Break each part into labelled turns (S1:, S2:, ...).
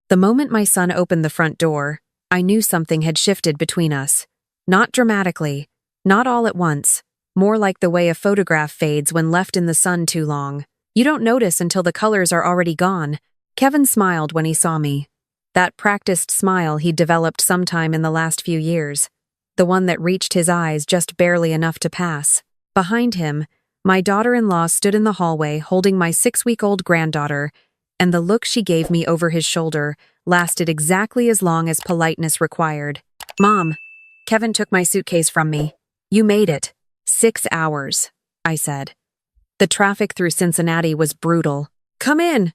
S1: The moment my son opened the front door, I knew something had shifted between us. Not dramatically, not all at once, more like the way a photograph fades when left in the sun too long. You don't notice until the colors are already gone. Kevin smiled when he saw me. That practiced smile he'd developed sometime in the last few years. The one that reached his eyes just barely enough to pass. Behind him, my daughter-in-law stood in the hallway holding my 6-week-old granddaughter, and the look she gave me over his shoulder lasted exactly as long as politeness required. "Mom," Kevin took my suitcase from me. "You made it. 6 hours," I said. The traffic through Cincinnati was brutal. Come in,"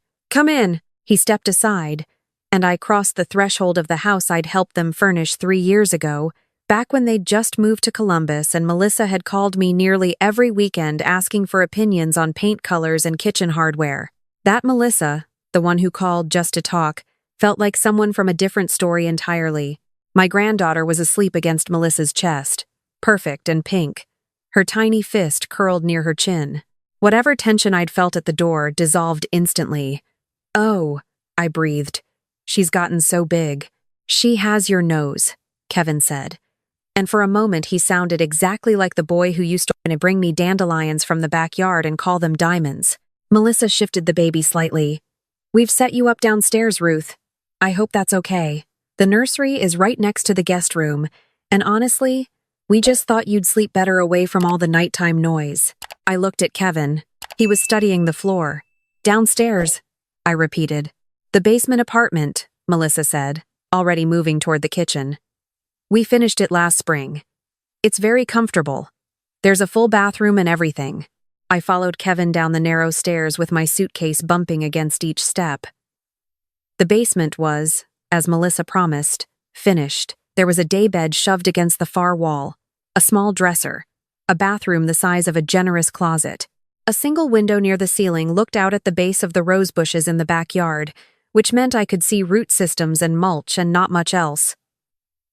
S1: he stepped aside, and I crossed the threshold of the house I'd helped them furnish 3 years ago, back when they'd just moved to Columbus and Melissa had called me nearly every weekend asking for opinions on paint colors and kitchen hardware. That Melissa, the one who called just to talk, felt like someone from a different story entirely. My granddaughter was asleep against Melissa's chest, perfect and pink, her tiny fist curled near her chin. Whatever tension I'd felt at the door dissolved instantly. "Oh," I breathed. "She's gotten so big." "She has your nose," Kevin said. And for a moment he sounded exactly like the boy who used to bring me dandelions from the backyard and call them diamonds. Melissa shifted the baby slightly. "We've set you up downstairs, Ruth. I hope that's okay. The nursery is right next to the guest room, and honestly, we just thought you'd sleep better away from all the nighttime noise." I looked at Kevin. He was studying the floor. "Downstairs," I repeated. "The basement apartment," Melissa said, already moving toward the kitchen. "We finished it last spring. It's very comfortable. There's a full bathroom and everything." I followed Kevin down the narrow stairs with my suitcase bumping against each step. The basement was, as Melissa promised, finished. There was a daybed shoved against the far wall, a small dresser, a bathroom the size of a generous closet. A single window near the ceiling looked out at the base of the rose bushes in the backyard, which meant I could see root systems and mulch and not much else.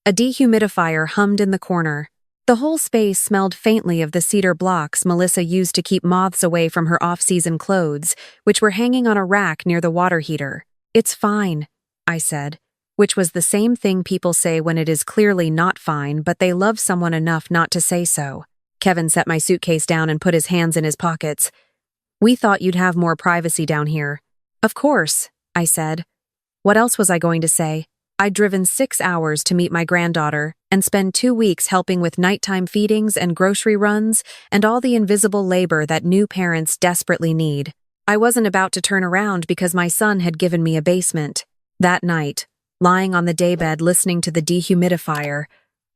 S1: A dehumidifier hummed in the corner. The whole space smelled faintly of the cedar blocks Melissa used to keep moths away from her off-season clothes, which were hanging on a rack near the water heater. "It's fine," I said, which was the same thing people say when it is clearly not fine, but they love someone enough not to say so. Kevin set my suitcase down and put his hands in his pockets. "We thought you'd have more privacy down here." "Of course," I said. What else was I going to say? I'd driven 6 hours to meet my granddaughter and spend 2 weeks helping with nighttime feedings and grocery runs and all the invisible labor that new parents desperately need. I wasn't about to turn around because my son had given me a basement. That night, lying on the daybed listening to the dehumidifier,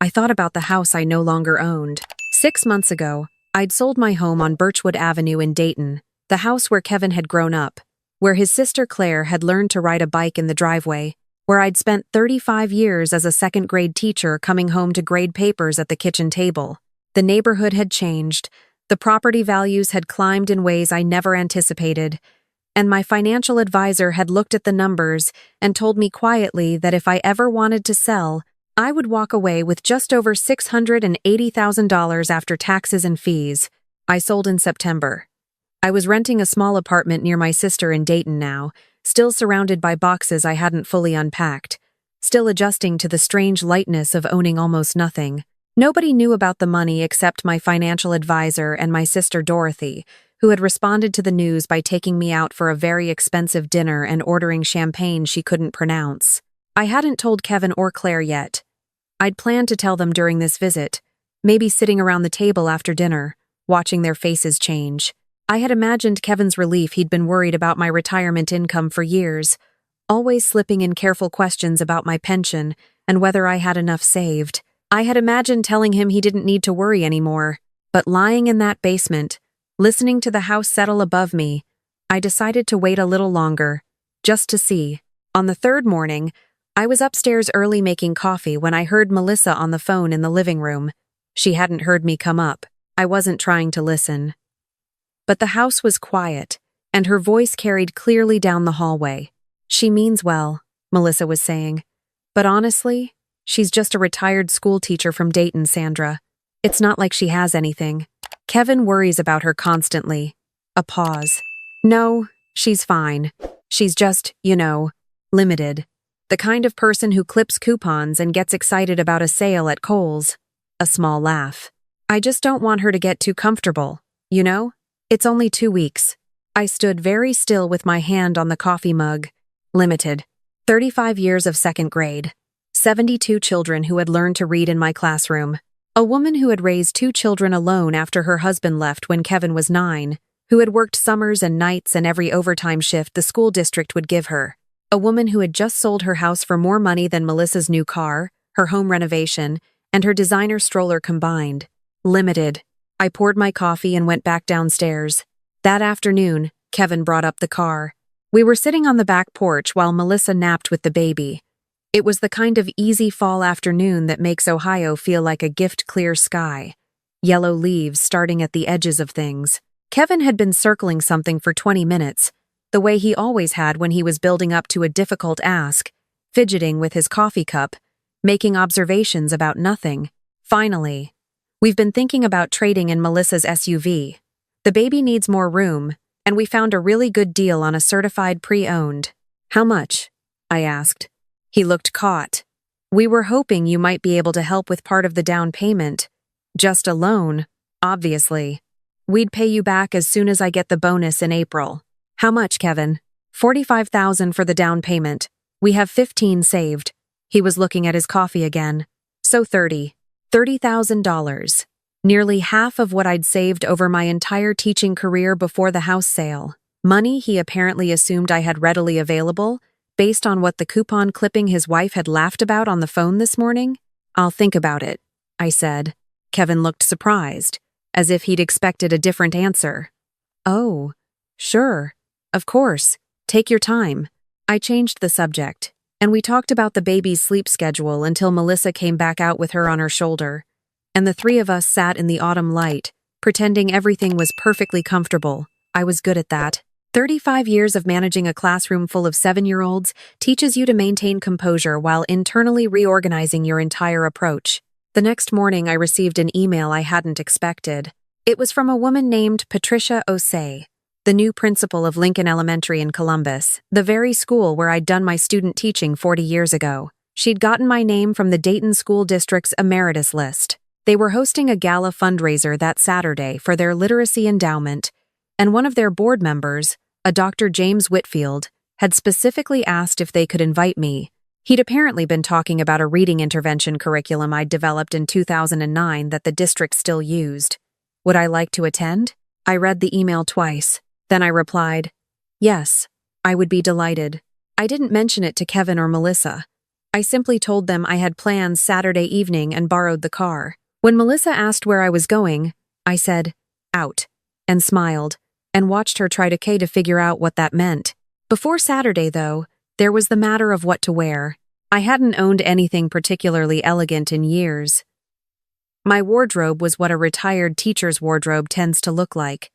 S1: I thought about the house I no longer owned. 6 months ago, I'd sold my home on Birchwood Avenue in Dayton, the house where Kevin had grown up, where his sister Claire had learned to ride a bike in the driveway, where I'd spent 35 years as a second-grade teacher coming home to grade papers at the kitchen table. The neighborhood had changed, the property values had climbed in ways I never anticipated, and my financial advisor had looked at the numbers and told me quietly that if I ever wanted to sell, I would walk away with just over $680,000 after taxes and fees. I sold in September. I was renting a small apartment near my sister in Dayton now, still surrounded by boxes I hadn't fully unpacked, still adjusting to the strange lightness of owning almost nothing. Nobody knew about the money except my financial advisor and my sister Dorothy, who had responded to the news by taking me out for a very expensive dinner and ordering champagne she couldn't pronounce. I hadn't told Kevin or Claire yet. I'd planned to tell them during this visit, maybe sitting around the table after dinner, watching their faces change. I had imagined Kevin's relief he'd been worried about my retirement income for years, always slipping in careful questions about my pension and whether I had enough saved. I had imagined telling him he didn't need to worry anymore, but lying in that basement, listening to the house settle above me, I decided to wait a little longer, just to see. On the third morning, I was upstairs early making coffee when I heard Melissa on the phone in the living room. She hadn't heard me come up. I wasn't trying to listen. But the house was quiet, and her voice carried clearly down the hallway. "She means well," Melissa was saying. "But honestly, she's just a retired school teacher from Dayton, Sandra. It's not like she has anything. Kevin worries about her constantly." A pause. "No, she's fine. She's just, limited." The kind of person who clips coupons and gets excited about a sale at Kohl's. A small laugh. I just don't want her to get too comfortable, you know? It's only 2 weeks. I stood very still with my hand on the coffee mug. Limited. 35 years of second grade. 72 children who had learned to read in my classroom. A woman who had raised 2 children alone after her husband left when Kevin was 9, who had worked summers and nights and every overtime shift the school district would give her. A woman who had just sold her house for more money than Melissa's new car, her home renovation, and her designer stroller combined. Limited. I poured my coffee and went back downstairs. That afternoon, Kevin brought up the car. We were sitting on the back porch while Melissa napped with the baby. It was the kind of easy fall afternoon that makes Ohio feel like a gift-clear sky. Yellow leaves starting at the edges of things. Kevin had been circling something for 20 minutes, the way he always had when he was building up to a difficult ask, fidgeting with his coffee cup, making observations about nothing. Finally, we've been thinking about trading in Melissa's SUV. The baby needs more room, and we found a really good deal on a certified pre-owned. How much? I asked. He looked caught. We were hoping you might be able to help with part of the down payment. Just a loan, obviously. We'd pay you back as soon as I get the bonus in April. How much, Kevin? $45,000 for the down payment. We have 15 saved. He was looking at his coffee again. So $30,000. Nearly half of what I'd saved over my entire teaching career before the house sale. Money he apparently assumed I had readily available, based on what the coupon clipping his wife had laughed about on the phone this morning. I'll think about it, I said. Kevin looked surprised, as if he'd expected a different answer. Oh, sure, of course, take your time. I changed the subject, and we talked about the baby's sleep schedule until Melissa came back out with her on her shoulder, and the 3 of us sat in the autumn light, pretending everything was perfectly comfortable. I was good at that. 35 years of managing a classroom full of 7-year-olds teaches you to maintain composure while internally reorganizing your entire approach. The next morning, I received an email I hadn't expected. It was from a woman named Patricia Osei, the new principal of Lincoln Elementary in Columbus, the very school where I'd done my student teaching 40 years ago. She'd gotten my name from the Dayton School District's emeritus list. They were hosting a gala fundraiser that Saturday for their literacy endowment, and one of their board members, a Dr. James Whitfield, had specifically asked if they could invite me. He'd apparently been talking about a reading intervention curriculum I'd developed in 2009 that the district still used. Would I like to attend? I read the email twice. Then I replied, yes, I would be delighted. I didn't mention it to Kevin or Melissa. I simply told them I had plans Saturday evening and borrowed the car. When Melissa asked where I was going, I said, out, and smiled, and watched her try to figure out what that meant. Before Saturday, though, there was the matter of what to wear. I hadn't owned anything particularly elegant in years. My wardrobe was what a retired teacher's wardrobe tends to look like.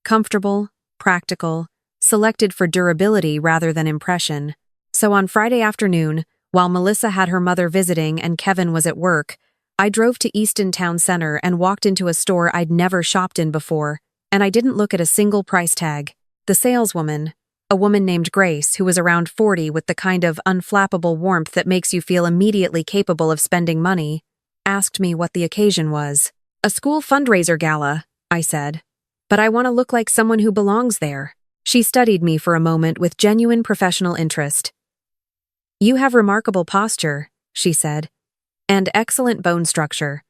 S1: Comfortable, practical, selected for durability rather than impression. So on Friday afternoon, while Melissa had her mother visiting and Kevin was at work, I drove to Easton Town Center and walked into a store I'd never shopped in before, and I didn't look at a single price tag. The saleswoman, a woman named Grace who was around 40 with the kind of unflappable warmth that makes you feel immediately capable of spending money, asked me what the occasion was. A school fundraiser gala, I said. But I want to look like someone who belongs there. She studied me for a moment with genuine professional interest. You have remarkable posture, she said, and excellent bone structure.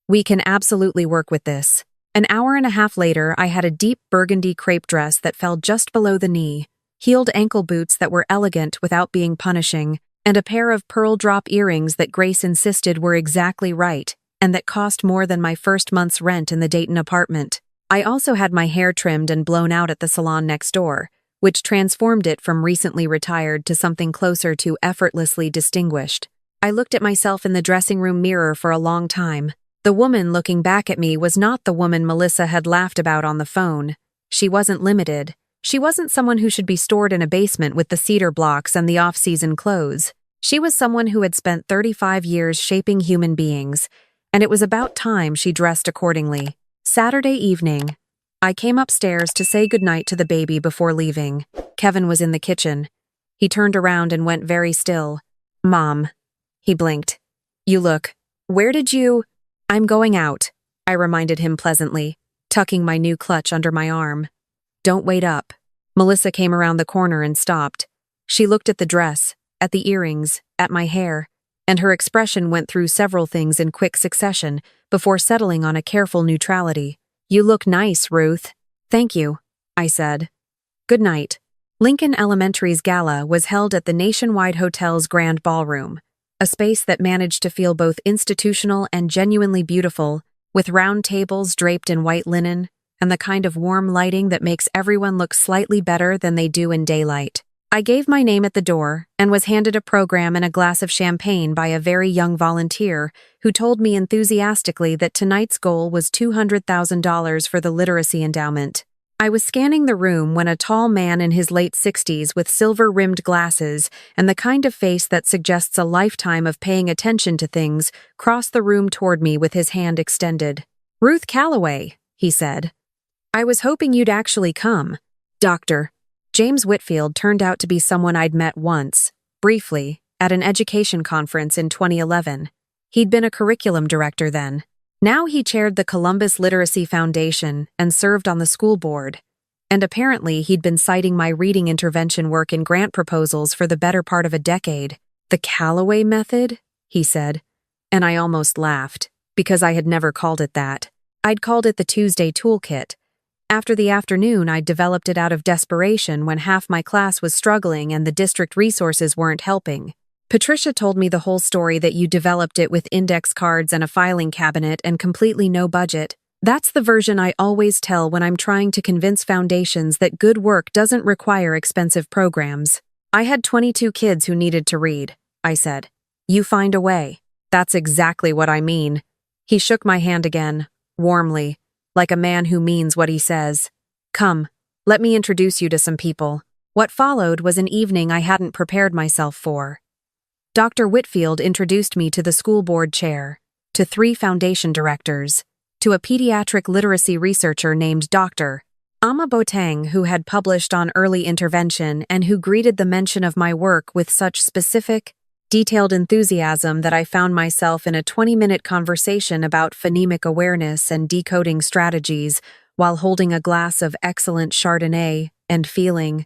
S1: We can absolutely work with this. An hour and a half later, I had a deep burgundy crepe dress that fell just below the knee, heeled ankle boots that were elegant without being punishing, and a pair of pearl drop earrings that Grace insisted were exactly right, and that cost more than my first month's rent in the Dayton apartment. I also had my hair trimmed and blown out at the salon next door, which transformed it from recently retired to something closer to effortlessly distinguished. I looked at myself in the dressing room mirror for a long time. The woman looking back at me was not the woman Melissa had laughed about on the phone. She wasn't limited. She wasn't someone who should be stored in a basement with the cedar blocks and the off-season clothes. She was someone who had spent 35 years shaping human beings, and it was about time she dressed accordingly. Saturday evening, I came upstairs to say goodnight to the baby before leaving. Kevin was in the kitchen. He turned around and went very still. Mom. He blinked. You look. Where did you— I'm going out, I reminded him pleasantly, tucking my new clutch under my arm. Don't wait up. Melissa came around the corner and stopped. She looked at the dress, at the earrings, at my hair, and her expression went through several things in quick succession before settling on a careful neutrality. You look nice, Ruth. Thank you, I said. Good night. Lincoln Elementary's gala was held at the Nationwide Hotel's Grand Ballroom, a space that managed to feel both institutional and genuinely beautiful, with round tables draped in white linen, and the kind of warm lighting that makes everyone look slightly better than they do in daylight. I gave my name at the door and was handed a program and a glass of champagne by a very young volunteer who told me enthusiastically that tonight's goal was $200,000 for the literacy endowment. I was scanning the room when a tall man in his late 60s with silver-rimmed glasses and the kind of face that suggests a lifetime of paying attention to things crossed the room toward me with his hand extended. Ruth Calloway, he said. I was hoping you'd actually come. Doctor. James Whitfield turned out to be someone I'd met once, briefly, at an education conference in 2011. He'd been a curriculum director then. Now he chaired the Columbus Literacy Foundation and served on the school board. And apparently he'd been citing my reading intervention work in grant proposals for the better part of a decade. The Calloway method? He said. And I almost laughed, because I had never called it that. I'd called it the Tuesday Toolkit. After the afternoon, I'd developed it out of desperation when half my class was struggling and the district resources weren't helping. Patricia told me the whole story that you developed it with index cards and a filing cabinet and completely no budget. That's the version I always tell when I'm trying to convince foundations that good work doesn't require expensive programs. I had 22 kids who needed to read, I said. You find a way. That's exactly what I mean. He shook my hand again, warmly, like a man who means what he says. Come, let me introduce you to some people. What followed was an evening I hadn't prepared myself for. Dr. Whitfield introduced me to the school board chair, to 3 foundation directors, to a pediatric literacy researcher named Dr. Amma Boateng, who had published on early intervention and who greeted the mention of my work with such specific, detailed enthusiasm that I found myself in a 20-minute conversation about phonemic awareness and decoding strategies while holding a glass of excellent Chardonnay and feeling,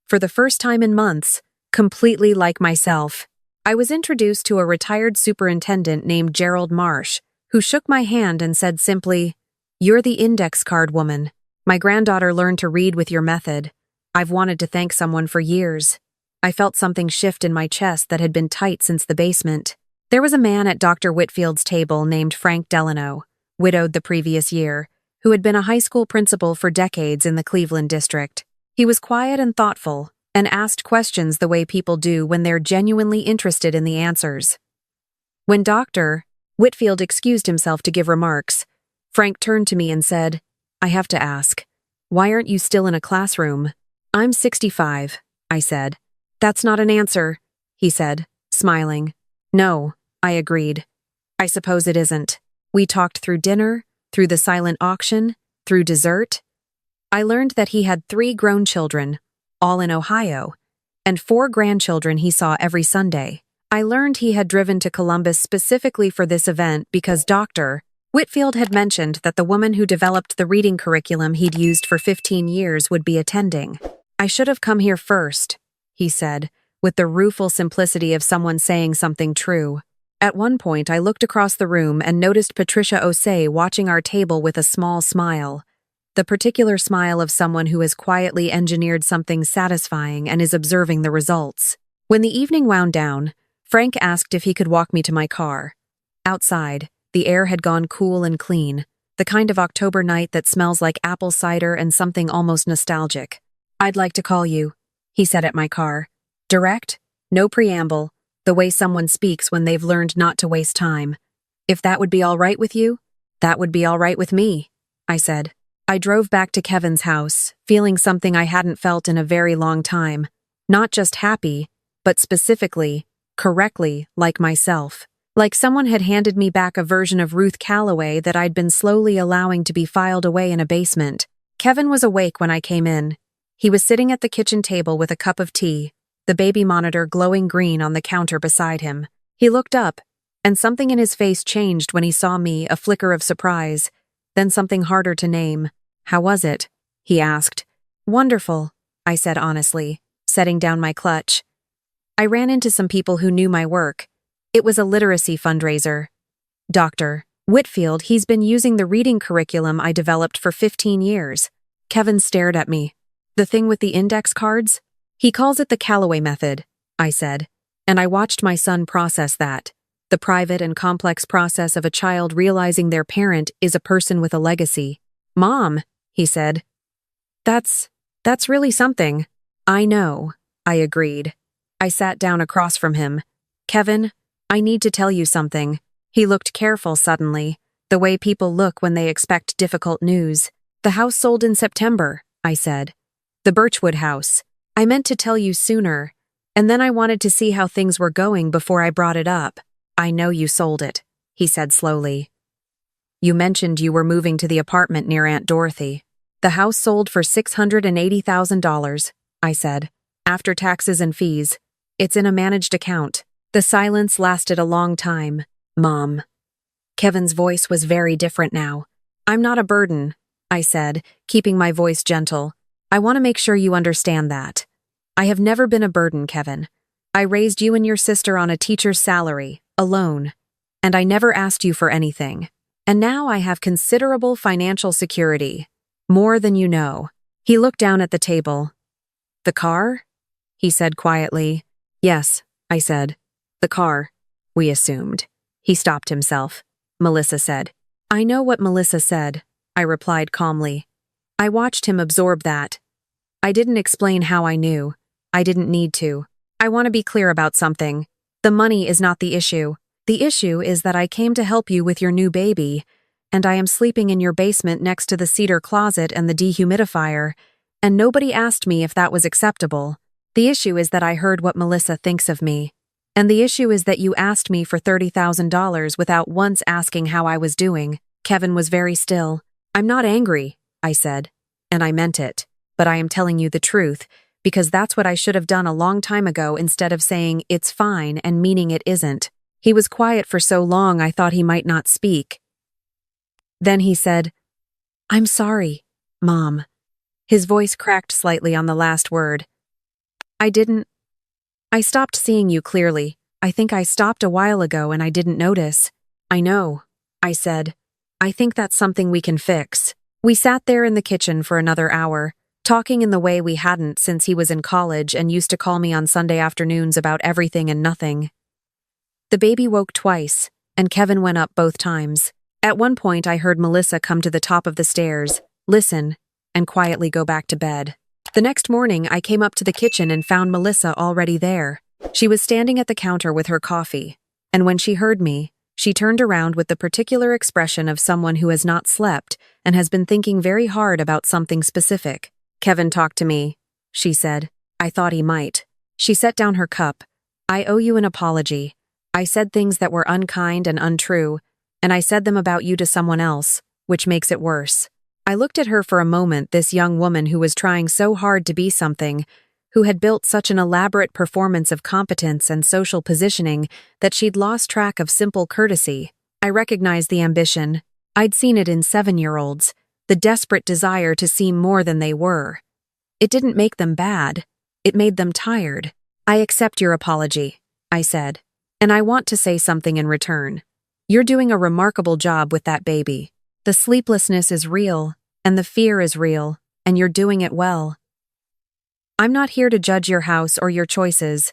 S1: for the first time in months, completely like myself. I was introduced to a retired superintendent named Gerald Marsh, who shook my hand and said simply, You're the index card woman. My granddaughter learned to read with your method. I've wanted to thank someone for years. I felt something shift in my chest that had been tight since the basement. There was a man at Dr. Whitfield's table named Frank Delano, widowed the previous year, who had been a high school principal for decades in the Cleveland district. He was quiet and thoughtful, and asked questions the way people do when they're genuinely interested in the answers. When Dr. Whitfield excused himself to give remarks, Frank turned to me and said, I have to ask, why aren't you still in a classroom? I'm 65, I said. That's not an answer, he said, smiling. No, I agreed. I suppose it isn't. We talked through dinner, through the silent auction, through dessert. I learned that he had 3 grown children, all in Ohio, and 4 grandchildren he saw every Sunday. I learned he had driven to Columbus specifically for this event because Dr. Whitfield had mentioned that the woman who developed the reading curriculum he'd used for 15 years would be attending. I should have come here first, he said, with the rueful simplicity of someone saying something true. At one point, I looked across the room and noticed Patricia Osei watching our table with a small smile. The particular smile of someone who has quietly engineered something satisfying and is observing the results. When the evening wound down, Frank asked if he could walk me to my car. Outside, the air had gone cool and clean, the kind of October night that smells like apple cider and something almost nostalgic. I'd like to call you, he said at my car. Direct, no preamble, the way someone speaks when they've learned not to waste time. If that would be all right with you, that would be all right with me, I said. I drove back to Kevin's house, feeling something I hadn't felt in a very long time. Not just happy, but specifically, correctly, like myself. Like someone had handed me back a version of Ruth Calloway that I'd been slowly allowing to be filed away in a basement. Kevin was awake when I came in. He was sitting at the kitchen table with a cup of tea, the baby monitor glowing green on the counter beside him. He looked up, and something in his face changed when he saw me, a flicker of surprise, then something harder to name. "How was it?" he asked. "Wonderful," I said honestly, setting down my clutch. I ran into some people who knew my work. It was a literacy fundraiser. "Dr. Whitfield, he's been using the reading curriculum I developed for 15 years. Kevin stared at me. "The thing with the index cards? He calls it the Callaway method," I said, and I watched my son process that. The private and complex process of a child realizing their parent is a person with a legacy. "Mom," he said. That's really something." "I know," I agreed. I sat down across from him. "Kevin, I need to tell you something." He looked careful suddenly, the way people look when they expect difficult news. "The house sold in September," I said. "The Birchwood house. I meant to tell you sooner, and then I wanted to see how things were going before I brought it up." "I know you sold it," he said slowly. "You mentioned you were moving to the apartment near Aunt Dorothy. The house sold for $680,000, I said, "after taxes and fees. It's in a managed account." The silence lasted a long time. "Mom." Kevin's voice was very different now. "I'm not a burden," I said, keeping my voice gentle. "I want to make sure you understand that. I have never been a burden, Kevin. I raised you and your sister on a teacher's salary, alone, and I never asked you for anything. And now I have considerable financial security. More than you know." He looked down at the table. "The car?" he said quietly. "Yes," I said. "The car." We assumed. He stopped himself. "Melissa said." "I know what Melissa said," I replied calmly. I watched him absorb that. I didn't explain how I knew. I didn't need to. "I want to be clear about something. The money is not the issue. The issue is that I came to help you with your new baby, and I am sleeping in your basement next to the cedar closet and the dehumidifier, and nobody asked me if that was acceptable. The issue is that I heard what Melissa thinks of me. And the issue is that you asked me for $30,000 without once asking how I was doing." Kevin was very still. "I'm not angry," I said, and I meant it. "But I am telling you the truth, because that's what I should have done a long time ago instead of saying it's fine and meaning it isn't." He was quiet for so long I thought he might not speak. Then he said, "I'm sorry, Mom." His voice cracked slightly on the last word. I stopped seeing you clearly. I think I stopped a while ago and I didn't notice." "I know," I said. "I think that's something we can fix." We sat there in the kitchen for another hour, talking in the way we hadn't since he was in college and used to call me on Sunday afternoons about everything and nothing. The baby woke twice, and Kevin went up both times. At one point I heard Melissa come to the top of the stairs, listen, and quietly go back to bed. The next morning I came up to the kitchen and found Melissa already there. She was standing at the counter with her coffee, and when she heard me, she turned around with the particular expression of someone who has not slept and has been thinking very hard about something specific. "Kevin talked to me," she said. "I thought he might." She set down her cup. "I owe you an apology. I said things that were unkind and untrue, and I said them about you to someone else, which makes it worse." I looked at her for a moment, this young woman who was trying so hard to be something, who had built such an elaborate performance of competence and social positioning that she'd lost track of simple courtesy. I recognized the ambition. I'd seen it in 7-year-olds, the desperate desire to seem more than they were. It didn't make them bad. It made them tired. "I accept your apology," I said, "and I want to say something in return. You're doing a remarkable job with that baby. The sleeplessness is real, and the fear is real, and you're doing it well. I'm not here to judge your house or your choices.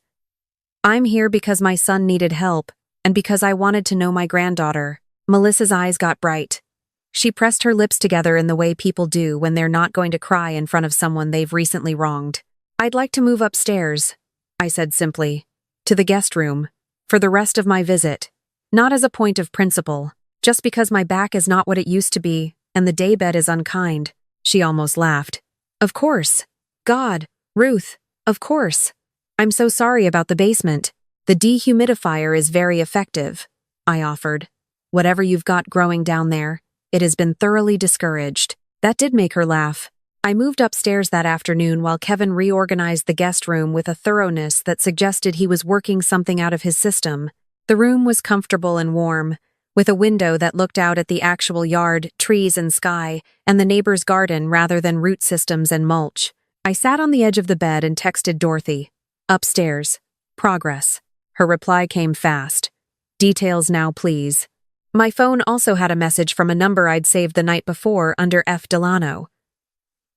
S1: I'm here because my son needed help, and because I wanted to know my granddaughter." Melissa's eyes got bright. She pressed her lips together in the way people do when they're not going to cry in front of someone they've recently wronged. "I'd like to move upstairs," I said simply, "to the guest room, for the rest of my visit. Not as a point of principle, just because my back is not what it used to be, and the daybed is unkind." She almost laughed. "Of course. God, Ruth, of course. I'm so sorry about the basement. The dehumidifier is very effective," I offered. "Whatever you've got growing down there, it has been thoroughly discouraged." That did make her laugh. I moved upstairs that afternoon while Kevin reorganized the guest room with a thoroughness that suggested he was working something out of his system. The room was comfortable and warm, with a window that looked out at the actual yard, trees and sky, and the neighbor's garden rather than root systems and mulch. I sat on the edge of the bed and texted Dorothy. Upstairs. Progress. Her reply came fast. Details now, please. My phone also had a message from a number I'd saved the night before under F. Delano.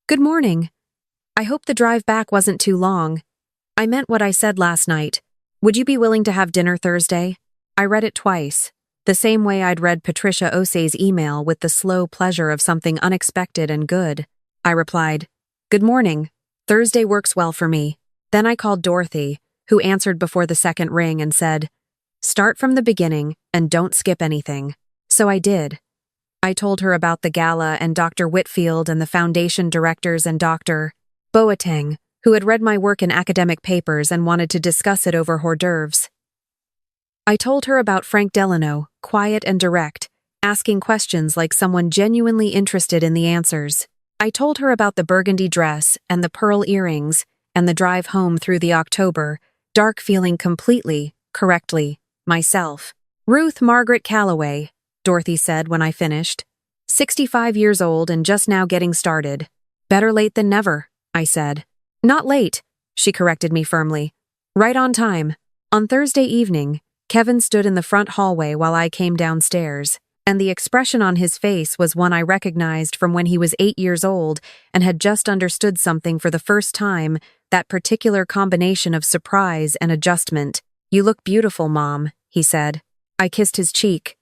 S1: Good morning. I hope the drive back wasn't too long. I meant what I said last night. Would you be willing to have dinner Thursday? I read it twice, the same way I'd read Patricia Osei's email with the slow pleasure of something unexpected and good. I replied, Good morning. Thursday works well for me. Then I called Dorothy, who answered before the second ring and said, Start from the beginning and don't skip anything. So I did. I told her about the gala and Dr. Whitfield and the foundation directors and Dr. Boateng, who had read my work in academic papers and wanted to discuss it over hors d'oeuvres. I told her about Frank Delano, quiet and direct, asking questions like someone genuinely interested in the answers. I told her about the burgundy dress and the pearl earrings and the drive home through the October, dark feeling completely, correctly, myself. Ruth Margaret Calloway, Dorothy said when I finished. 65 years old and just now getting started. Better late than never, I said. Not late, she corrected me firmly. Right on time. On Thursday evening, Kevin stood in the front hallway while I came downstairs, and the expression on his face was one I recognized from when he was 8 years old and had just understood something for the first time, that particular combination of surprise and adjustment. You look beautiful, Mom, he said. I kissed his cheek.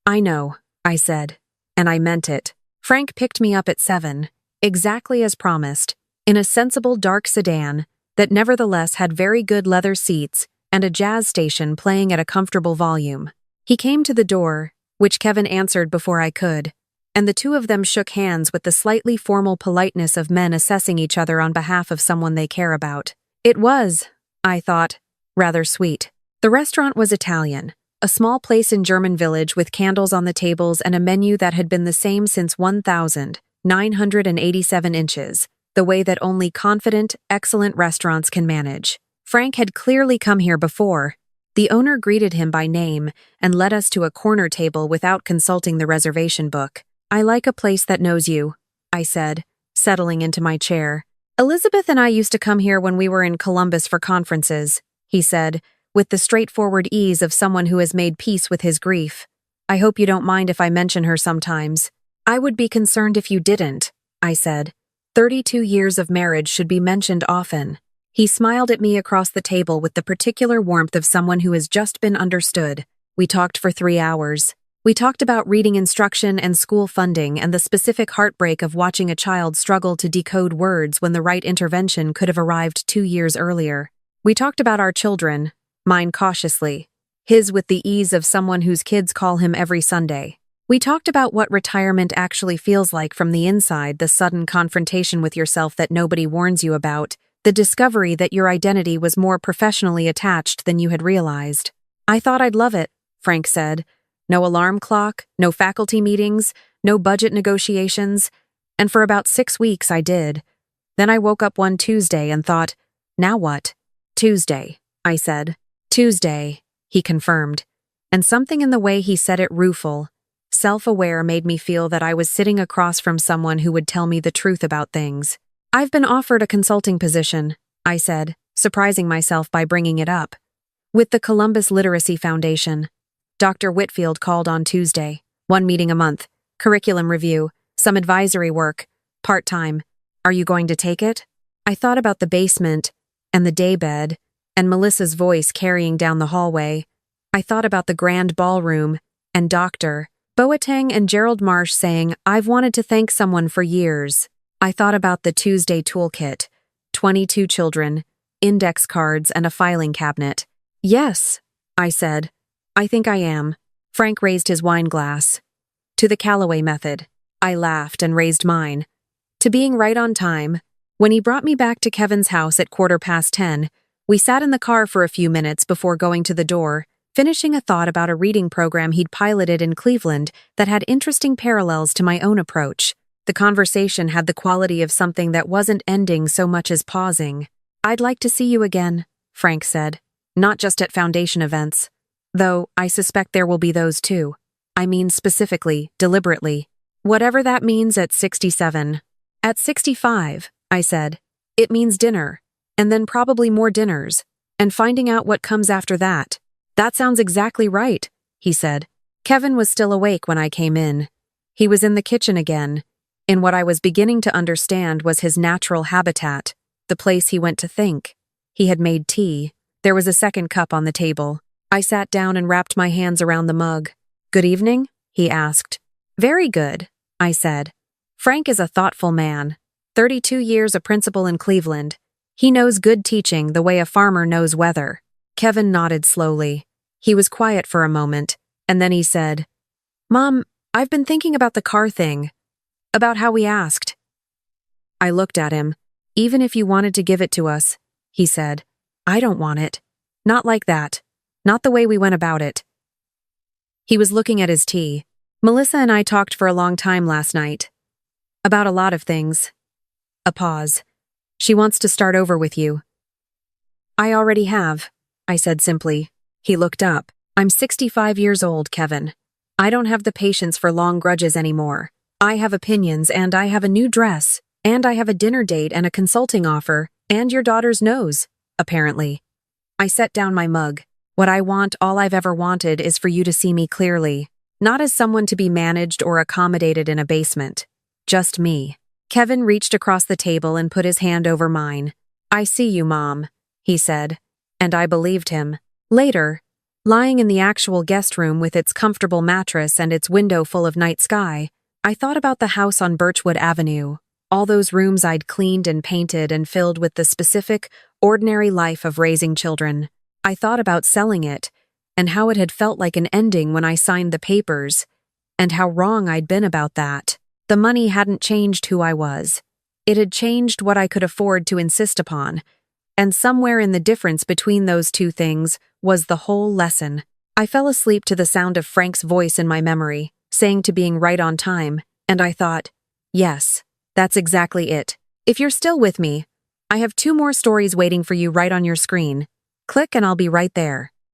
S1: I know, I said, and I meant it. Frank picked me up at 7, exactly as promised, in a sensible dark sedan that nevertheless had very good leather seats and a jazz station playing at a comfortable volume. He came to the door, which Kevin answered before I could, and the two of them shook hands with the slightly formal politeness of men assessing each other on behalf of someone they care about. It was, I thought, rather sweet. The restaurant was Italian. A small place in German Village with candles on the tables and a menu that had been the same since 1,987 inches, the way that only confident, excellent restaurants can manage. Frank had clearly come here before. The owner greeted him by name and led us to a corner table without consulting the reservation book. I like a place that knows you, I said, settling into my chair. Elizabeth and I used to come here when we were in Columbus for conferences, he said, with the straightforward ease of someone who has made peace with his grief. I hope you don't mind if I mention her sometimes. I would be concerned if you didn't, I said. 32 years of marriage should be mentioned often. He smiled at me across the table with the particular warmth of someone who has just been understood. We talked for 3 hours. We talked about reading instruction and school funding and the specific heartbreak of watching a child struggle to decode words when the right intervention could have arrived 2 years earlier. We talked about our children, mine cautiously, his with the ease of someone whose kids call him every Sunday. We talked about what retirement actually feels like from the inside, the sudden confrontation with yourself that nobody warns you about, the discovery that your identity was more professionally attached than you had realized. I thought I'd love it, Frank said. No alarm clock, no faculty meetings, no budget negotiations, and for about 6 weeks I did. Then I woke up one Tuesday and thought, now what? Tuesday, I said. Tuesday, he confirmed, and something in the way he said it rueful, self-aware made me feel that I was sitting across from someone who would tell me the truth about things. I've been offered a consulting position, I said, surprising myself by bringing it up. With the Columbus Literacy Foundation. Dr. Whitfield called on Tuesday, 1 meeting a month, curriculum review, some advisory work, part-time. Are you going to take it? I thought about the basement and the daybed, and Melissa's voice carrying down the hallway. I thought about the grand ballroom, and Dr. Boateng and Gerald Marsh saying, I've wanted to thank someone for years. I thought about the Tuesday toolkit, 22 children, index cards, and a filing cabinet. Yes, I said. I think I am. Frank raised his wine glass. To the Calloway method. I laughed and raised mine. To being right on time. When he brought me back to Kevin's house at 10:15, we sat in the car for a few minutes before going to the door, finishing a thought about a reading program he'd piloted in Cleveland that had interesting parallels to my own approach. The conversation had the quality of something that wasn't ending so much as pausing. "I'd like to see you again," Frank said. "Not just at foundation events. Though, I suspect there will be those too. I mean specifically, deliberately. Whatever that means at 67. At 65, I said. It means dinner. And then probably more dinners. And finding out what comes after that." "That sounds exactly right," he said. Kevin was still awake when I came in. He was in the kitchen again. In what I was beginning to understand was his natural habitat, the place he went to think. He had made tea. There was a second cup on the table. I sat down and wrapped my hands around the mug. "Good evening?" he asked. "Very good," I said. Frank is a thoughtful man. 32 years a principal in Cleveland. He knows good teaching the way a farmer knows weather. Kevin nodded slowly. He was quiet for a moment, and then he said, "Mom, I've been thinking about the car thing. About how we asked." I looked at him. "Even if you wanted to give it to us," he said. "I don't want it. Not like that. Not the way we went about it." He was looking at his tea. "Melissa and I talked for a long time last night. About a lot of things." A pause. "She wants to start over with you." "I already have," I said simply. He looked up. "I'm 65 years old, Kevin. I don't have the patience for long grudges anymore. I have opinions, and I have a new dress, and I have a dinner date and a consulting offer, and your daughter's nose, apparently." I set down my mug. "What I want, all I've ever wanted, is for you to see me clearly. Not as someone to be managed or accommodated in a basement. Just me." Kevin reached across the table and put his hand over mine. "I see you, Mom," he said, and I believed him. Later, lying in the actual guest room with its comfortable mattress and its window full of night sky, I thought about the house on Birchwood Avenue, all those rooms I'd cleaned and painted and filled with the specific, ordinary life of raising children. I thought about selling it, and how it had felt like an ending when I signed the papers, and how wrong I'd been about that. The money hadn't changed who I was. It had changed what I could afford to insist upon, and somewhere in the difference between those two things was the whole lesson. I fell asleep to the sound of Frank's voice in my memory, saying to being right on time, and I thought, yes, that's exactly it. If you're still with me, I have 2 more stories waiting for you right on your screen. Click and I'll be right there.